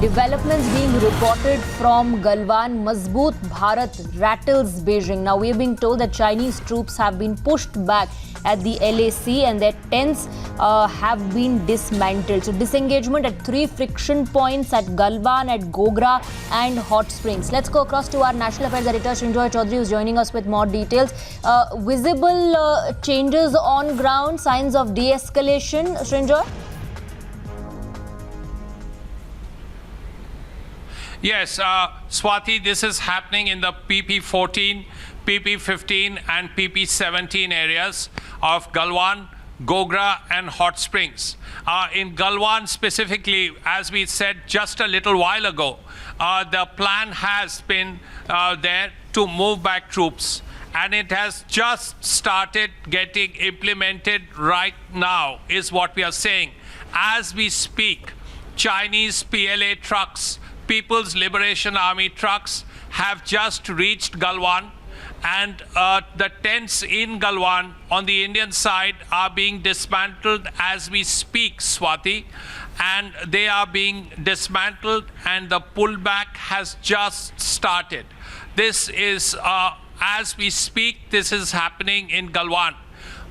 Developments being reported from Galwan. Mazboot Bharat rattles Beijing. Now we are being told that Chinese troops have been pushed back at the LAC and their tents have been dismantled. So disengagement at 3 friction points at Galwan, at Gogra and Hotsprings. Let's go across to our National Affairs Editor Srinjoy Chaudhary, who's joining us with more details. Visible changes on ground, signs of de-escalation, Srinjoy? Yes, Swati, this is happening in the PP14, PP15 and PP17 areas of Galwan, Gogra and Hotsprings. In Galwan specifically, as we said just a little while ago, the plan has been there to move back troops, and it has just started getting implemented right now, is what we are saying. As we speak, Chinese PLA trucks, People's Liberation Army trucks, have just reached Galwan, and the tents in Galwan on the Indian side are being dismantled as we speak, Swati, and they are being dismantled and the pullback has just started. This is, as we speak, this is happening in Galwan.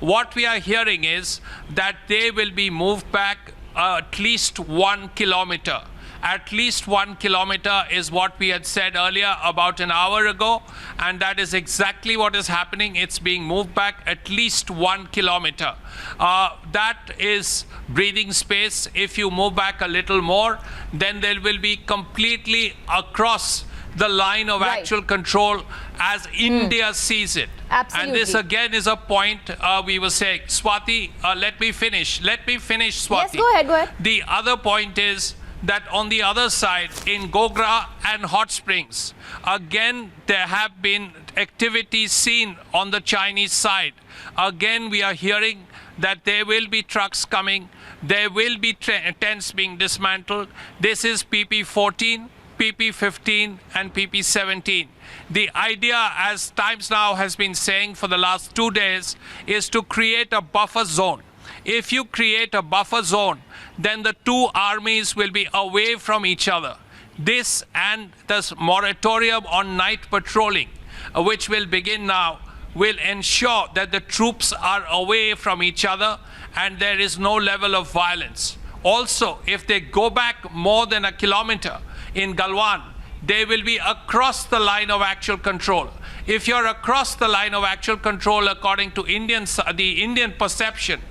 What we are hearing is that they will be moved back at least 1 kilometer. At least 1 kilometer is what we had said earlier about an hour ago, and that is exactly what is happening. It's being moved back at least 1 kilometer. That is breathing space. If you move back a little more, then there will be completely across the line of actual control as India sees it. Absolutely. And this again is a point we were saying. Swati, let me finish. Let me finish, Swati. Yes, go ahead, go ahead. The other point is that on the other side, in Gogra and Hotsprings, again, there have been activities seen on the Chinese side. Again, we are hearing that there will be trucks coming, there will be tents being dismantled. This is PP14, PP15 and PP17. The idea, as Times Now has been saying for the last 2 days, is to create a buffer zone. If you create a buffer zone, then the two armies will be away from each other. This and this moratorium on night patrolling, which will begin now, will ensure that the troops are away from each other and there is no level of violence. Also, if they go back more than 1 kilometer in Galwan, they will be across the line of actual control. If you're across the line of actual control, according to the Indian perception,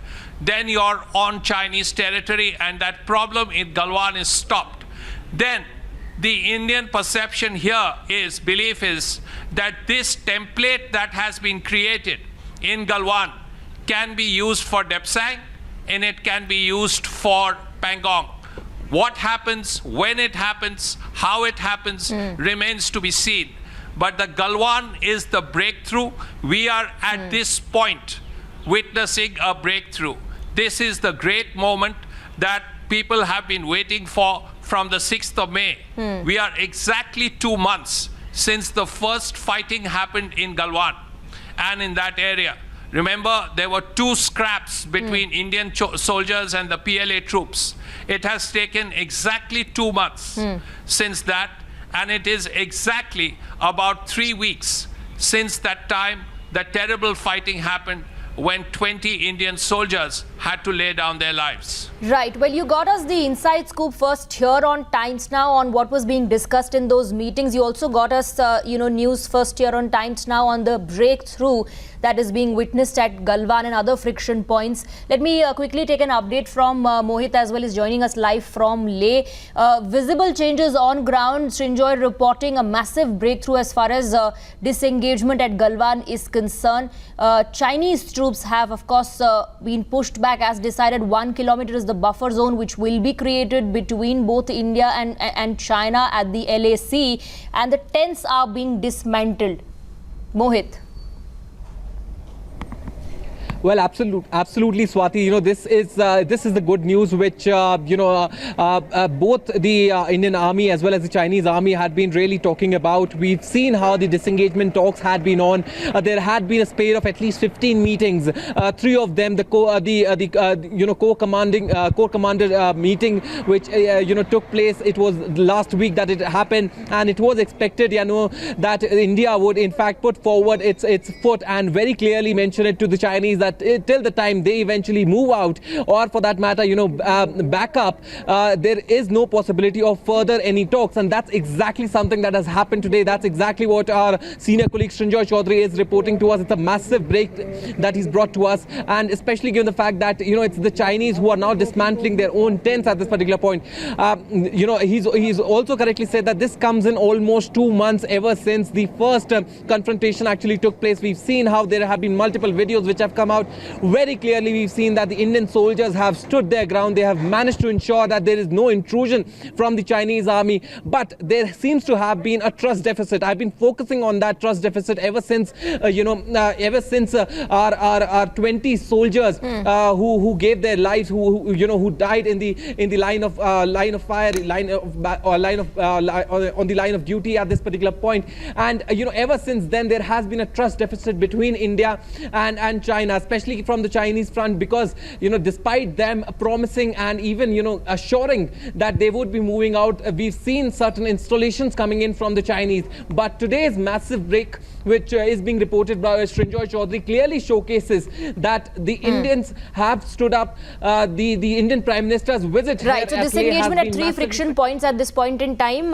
then you're on Chinese territory and that problem in Galwan is stopped. Then the Indian perception here is, belief is, that this template that has been created in Galwan can be used for Depsang and it can be used for Pangong. What happens, when it happens, how it happens remains to be seen. But the Galwan is the breakthrough. We are at this point witnessing a breakthrough. This is the great moment that people have been waiting for from the 6th of May. We are exactly 2 months since the first fighting happened in Galwan and in that area. Remember, there were 2 scraps between Indian soldiers and the PLA troops. It has taken exactly 2 months since that, and it is exactly about 3 weeks since that time the terrible fighting happened when 20 Indian soldiers had to lay down their lives. Right. Well, you got us the inside scoop first here on Times Now on what was being discussed in those meetings. You also got us, news first here on Times Now on the breakthrough that is being witnessed at Galwan and other friction points. Let me quickly take an update from Mohit as well, is joining us live from Leh. Visible changes on ground. Srinjoy reporting a massive breakthrough as far as disengagement at Galwan is concerned. Chinese troops have, of course, been pushed back as decided. 1 kilometer is the buffer zone which will be created between both India and China at the LAC, and the tents are being dismantled. Mohit. Well, absolutely, Swati. This is the good news, which both the Indian Army as well as the Chinese Army had been really talking about. We've seen how the disengagement talks had been on. There had been a spate of at least 15 meetings. 3 of them, the core commander meeting, which took place. It was last week that it happened, and it was expected, that India would in fact put forward its foot and very clearly mention it to the Chinese that till the time they eventually move out, or for that matter, back up, there is no possibility of further any talks. And that's exactly something that has happened today. That's exactly what our senior colleague Srinjoy Chaudhary is reporting to us. It's a massive break that he's brought to us, and especially given the fact that it's the Chinese who are now dismantling their own tents at this particular point. He's also correctly said that this comes in almost 2 months ever since the first confrontation actually took place. We've seen how there have been multiple videos which have come out. Very clearly, we've seen that the Indian soldiers have stood their ground. They have managed to ensure that there is no intrusion from the Chinese army. But there seems to have been a trust deficit. I've been focusing on that trust deficit ever since, our 20 soldiers who gave their lives, who died in the line of fire, on the line of duty at this particular point. And ever since then, there has been a trust deficit between India and China, especially from the Chinese front, because despite them promising and even assuring that they would be moving out, we've seen certain installations coming in from the Chinese. But today's massive break, which is being reported by Srinjoy Chaudhary, clearly showcases that the Indians have stood up. The Indian Prime Minister's visit right, here so at PLA disengagement has at been 3 massive. friction points at this point in time.